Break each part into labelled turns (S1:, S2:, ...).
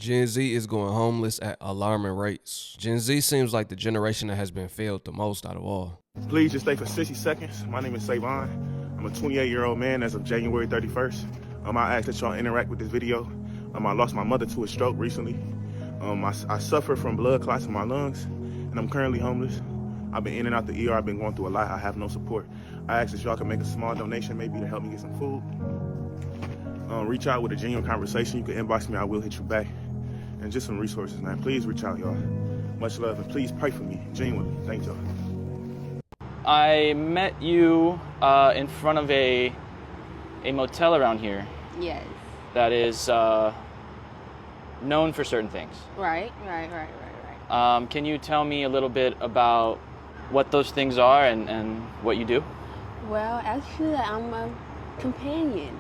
S1: Gen Z is going homeless at alarming rates. Gen Z seems like the generation that has been failed the most out of all.
S2: Please just stay for 60 seconds. My name is Savon. I'm a 28-year-old man as of January 31st. I ask that y'all interact with this video. I lost my mother to a stroke recently. I suffer from blood clots in my lungs, and I'm currently homeless. I've been in and out the ER. I've been going through a lot. I have no support. I ask that y'all can make a small donation maybe to help me get some food. Reach out with a genuine conversation. You can inbox me. I will hit you back. And just some resources, man. Please reach out, y'all. Much love, and please pray for me, genuinely. Thank y'all.
S3: I met you in front of a motel around here.
S4: Yes.
S3: That is known for certain things.
S4: Right.
S3: Can you tell me a little bit about what those things are and what you do?
S4: Well, actually, I'm a companion.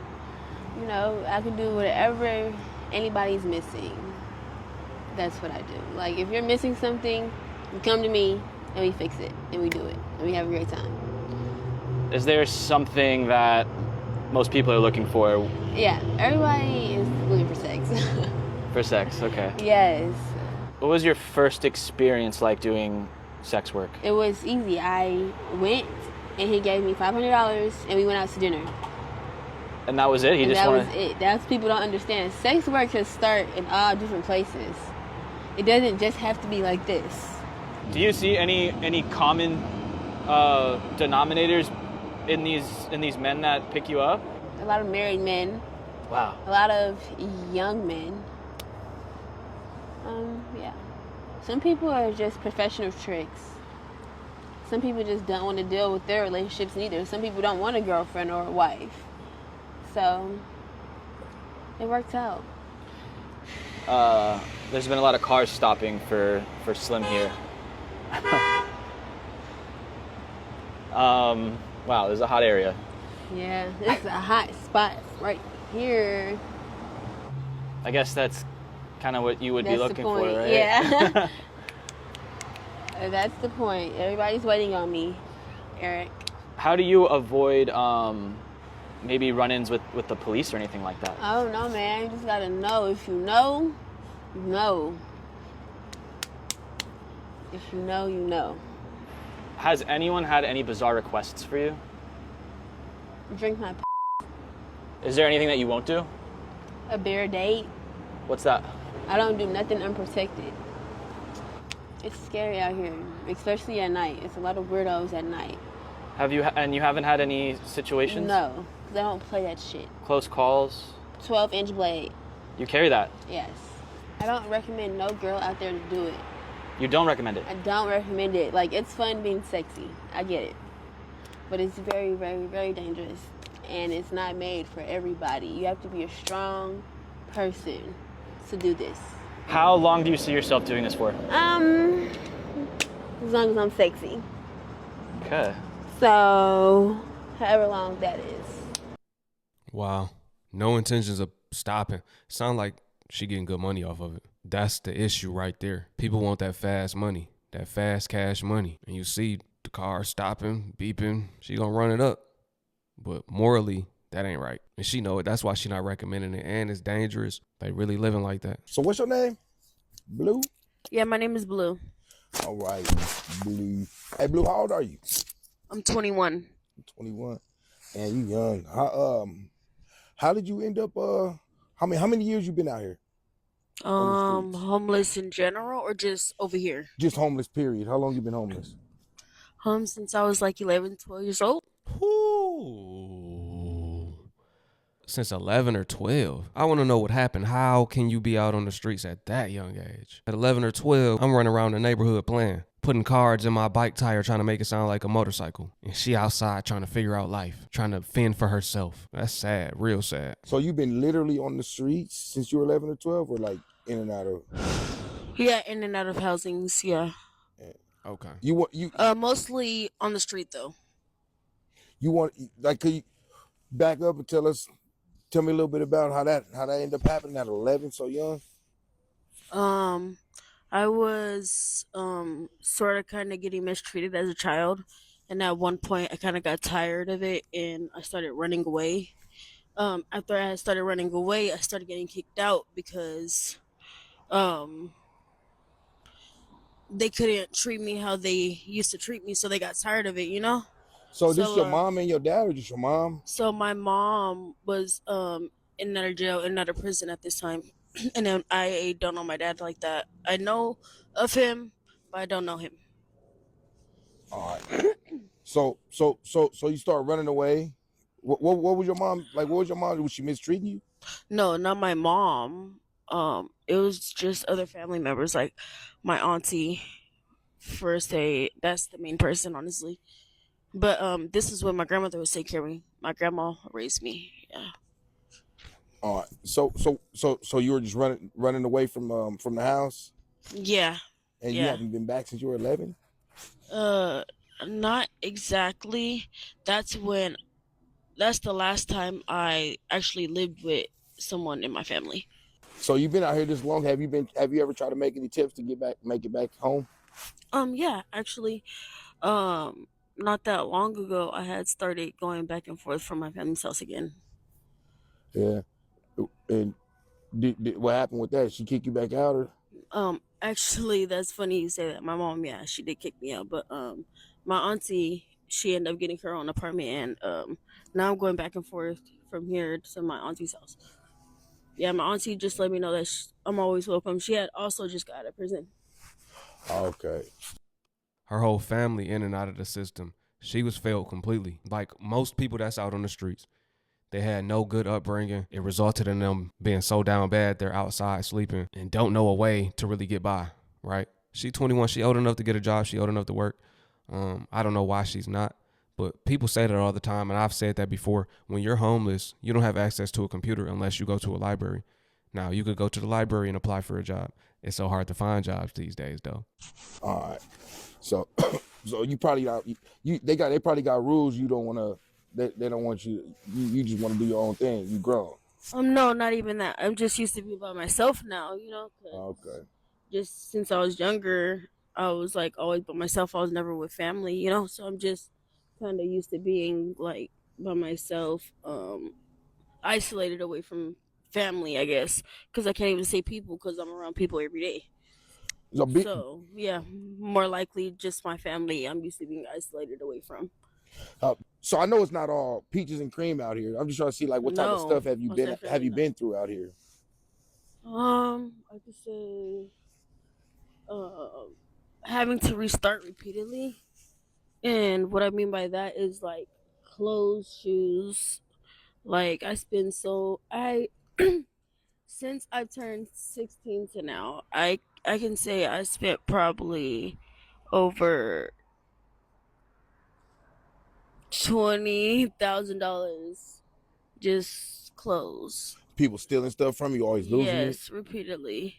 S4: You know, I can do whatever anybody's missing. That's what I do. Like, if you're missing something, you come to me and we fix it and we do it and we have a great time.
S3: Is there something that most people are looking for?
S4: Yeah, everybody is looking for sex.
S3: For sex, okay.
S4: Yes.
S3: What was your first experience like doing sex work?
S4: It was easy. I went and he gave me $500 and we went out to dinner.
S3: And that was it?
S4: That was it. That's people don't understand. Sex work can start in all different places. It doesn't just have to be like this.
S3: Do you see any common denominators in these men that pick you up?
S4: A lot of married men.
S3: Wow.
S4: A lot of young men. Yeah. Some people are just professional tricks. Some people just don't want to deal with their relationships neither. Some people don't want a girlfriend or a wife. So it works out.
S3: There's been a lot of cars stopping for Slim here. Wow, this is a hot area.
S4: Yeah, this is a hot spot right here.
S3: I guess that's kind of what you would be looking for, right?
S4: Yeah. That's the point. Everybody's waiting on me, Eric.
S3: How do you avoid maybe run-ins with the police or anything like that?
S4: Oh, no, man. You just got to know. If you know, you know. If you know, you know.
S3: Has anyone had any bizarre requests for you?
S4: Drink my
S3: Is there anything that you won't do?
S4: A bear date.
S3: What's that?
S4: I don't do nothing unprotected. It's scary out here, especially at night. It's a lot of weirdos at night.
S3: And you haven't had any situations?
S4: No, because I don't play that shit.
S3: Close calls?
S4: 12-inch blade.
S3: You carry that?
S4: Yes. I don't recommend no girl out there to do it.
S3: You don't recommend it?
S4: I don't recommend it. Like, it's fun being sexy. I get it. But it's very, very, very dangerous. And it's not made for everybody. You have to be a strong person to do this.
S3: How long do you see yourself doing this for?
S4: As long as I'm sexy.
S3: Okay.
S4: So, however long that is.
S1: Wow. No intentions of stopping. Sound like she getting good money off of it. That's the issue right there. People want that fast money, that fast cash money. And you see the car stopping, beeping, she gonna run it up. But morally, that ain't right. And she know it. That's why she not recommending it. And it's dangerous. They really living like that.
S5: So what's your name? Blue?
S4: Yeah, my name is Blue.
S5: All right, Blue. Hey, Blue, how old are you?
S4: I'm 21.
S5: 21. And you young. How did you end up, how many years you been out here?
S6: Homeless in general or just over here?
S5: Just homeless, period. How long you been homeless?
S6: Since I was like 11, 12 years old.
S1: Ooh. Since 11 or 12. I want to know what happened. How can you be out on the streets at that young age? At 11 or 12, I'm running around the neighborhood playing, putting cards in my bike tire, trying to make it sound like a motorcycle. And she outside trying to figure out life, trying to fend for herself. That's sad, real sad.
S5: So you been literally on the streets since you were 11 or 12, or like in and out of?
S6: Yeah, in and out of housings, yeah.
S5: Okay.
S6: Mostly on the street though.
S5: You want, like, could you back up and tell me a little bit about how that ended up happening at 11, so young?
S6: I was sort of kind of getting mistreated as a child, and at one point I kind of got tired of it and I started running away. After I started running away, I started getting kicked out because um they couldn't treat me how they used to treat me, so they got tired of it, you know.
S5: So this
S6: So
S5: your mom and your dad, or just your mom?
S6: so my mom was in another jail, in another prison at this time. And then I don't know my dad like that. I know of him, but I don't know him.
S5: All right. So you start running away. What was your mom like? What was your mom? Was she mistreating you?
S6: No, not my mom. It was just other family members, like my auntie. First, that's the main person, honestly. But this is when my grandmother was taking care of me. My grandma raised me. Yeah.
S5: All right. So you were just running away from the house,
S6: Yeah.
S5: and you
S6: Yeah.
S5: haven't been back since you were 11.
S6: Uh, Not exactly. That's when. That's the last time I actually lived with someone in my family.
S5: So you've been out here this long. Have you ever tried to make any tips to make it back home?
S6: Yeah, actually, um, not that long ago, I had started going back and forth from my family's house again.
S5: Yeah. And what happened with that? She kick you back out, or?
S6: Actually, that's funny you say that. My mom, yeah, she did kick me out, but my auntie, she ended up getting her own apartment, and now I'm going back and forth from here to my auntie's house. Yeah, my auntie just let me know that I'm always welcome. She had also just got out of prison.
S5: Okay.
S1: Her whole family in and out of the system. She was failed completely. Like most people that's out on the streets. They had no good upbringing. It resulted in them being so down bad they're outside sleeping and don't know a way to really get by, right? She 21. She old enough to get a job. She old enough to work. I don't know why she's not. But people say that all the time, and I've said that before. When you're homeless, you don't have access to a computer unless you go to a library. Now, you could go to the library and apply for a job. It's so hard to find jobs these days, though.
S5: All right. So so you probably got they probably got rules you don't want to. They don't want you just want to do your own thing. You grown.
S6: No, not even that. I'm just used to be by myself now, you know. 'Cause
S5: Okay.
S6: just since I was younger, I was like always by myself. I was never with family, you know. So I'm just kind of used to being like by myself, isolated away from family, I guess, because I can't even say people because I'm around people every day.
S5: So
S6: So yeah, more likely just my family. I'm used to being isolated away from.
S5: so I know it's not all peaches and cream out here. I'm just trying to see like what type of
S6: No,
S5: stuff have you
S6: most
S5: been
S6: definitely not.
S5: been through out here?
S6: I could say, uh, having to restart repeatedly. And what I mean by that is like clothes, shoes. Like I since I've turned 16 to now, I can say I spent probably over $20,000 just clothes.
S5: People stealing stuff from you, always losing it.
S6: Yes, repeatedly.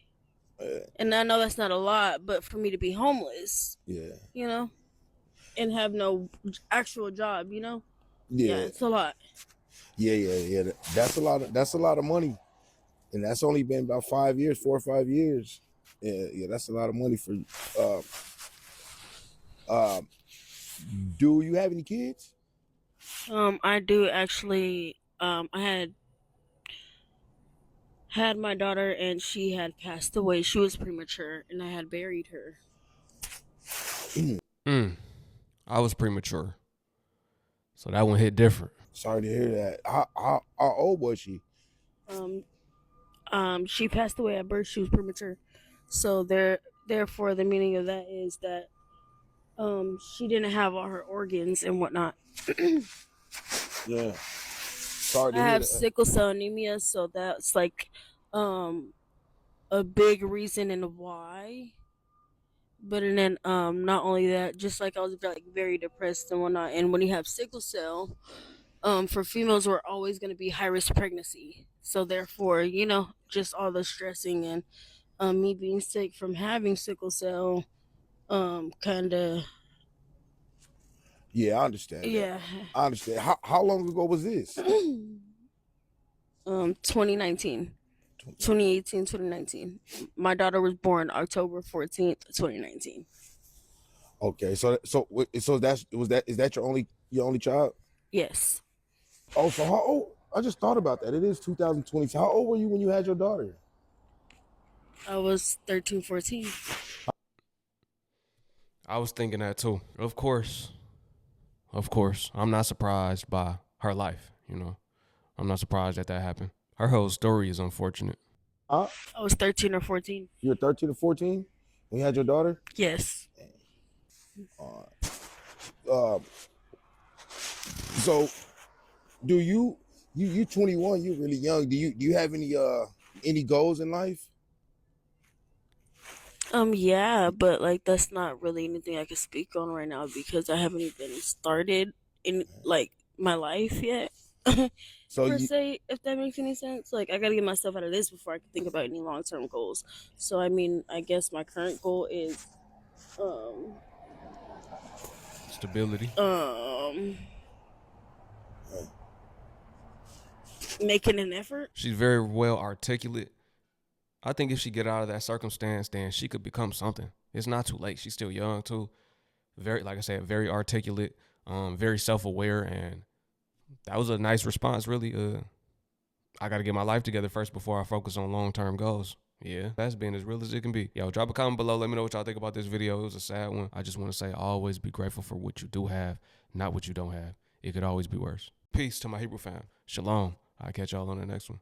S5: Uh,
S6: And I know that's not a lot, but for me to be homeless,
S5: yeah.
S6: you know, and have no actual job, you know, yeah,
S5: Yeah.
S6: it's a lot.
S5: Yeah. That's a lot of money, and that's only been about 5 years, 4 or 5 years. Yeah. That's a lot of money for you. Um, do you have any kids?
S6: I do actually. I had my daughter, and she had passed away. She was premature, and I had buried her.
S1: I was premature. So that one hit different.
S5: Sorry to hear that. How old was she?
S6: Um, she passed away at birth. She was premature, so therefore, the meaning of that is that she didn't have all her organs and whatnot.
S5: Yeah. Sorry to
S6: I
S5: hear
S6: have
S5: that.
S6: sickle cell anemia, so that's like um a big reason and why. But and then not only that, just like I was like very depressed and whatnot. And when you have sickle cell, for females we're always gonna be high risk pregnancy. So therefore, you know, just all the stressing and me being sick from having sickle cell, kinda
S5: Yeah, I understand that.
S6: yeah.
S5: I understand. How long ago was this?
S6: 2019. 2018, 2019. My daughter was born October 14th, 2019.
S5: Okay, so is that your only child?
S6: Yes.
S5: Oh, so how old? I just thought about that. It is 2020. So how old were you when you had your daughter?
S6: I was 13, 14.
S1: I was thinking that too. Of course. I'm not surprised by her life, you know. I'm not surprised that happened. Her whole story is unfortunate.
S5: Huh?
S6: I was 13 or 14.
S5: You were 13 or 14 when you had your daughter?
S6: Yes.
S5: Uh, so do you 21, you're really young. Do you have any goals in life?
S6: Yeah, but like that's not really anything I can speak on right now because I haven't even started in like my life yet.
S5: So
S6: Per
S5: you
S6: se, if that makes any sense. Like I gotta get myself out of this before I can think about any long term goals. So I mean, I guess my current goal is um
S1: Stability.
S6: um making an effort.
S1: She's very well articulate. I think if she get out of that circumstance, then she could become something. It's not too late. She's still young too. Very, like I said, very articulate, very self-aware, and that was a nice response, really. I got to get my life together first before I focus on long-term goals. Yeah, that's being as real as it can be. Yo, drop a comment below. Let me know what y'all think about this video. It was a sad one. I just want to say always be grateful for what you do have, not what you don't have. It could always be worse. Peace to my Hebrew fam. Shalom. I'll catch y'all on the next one.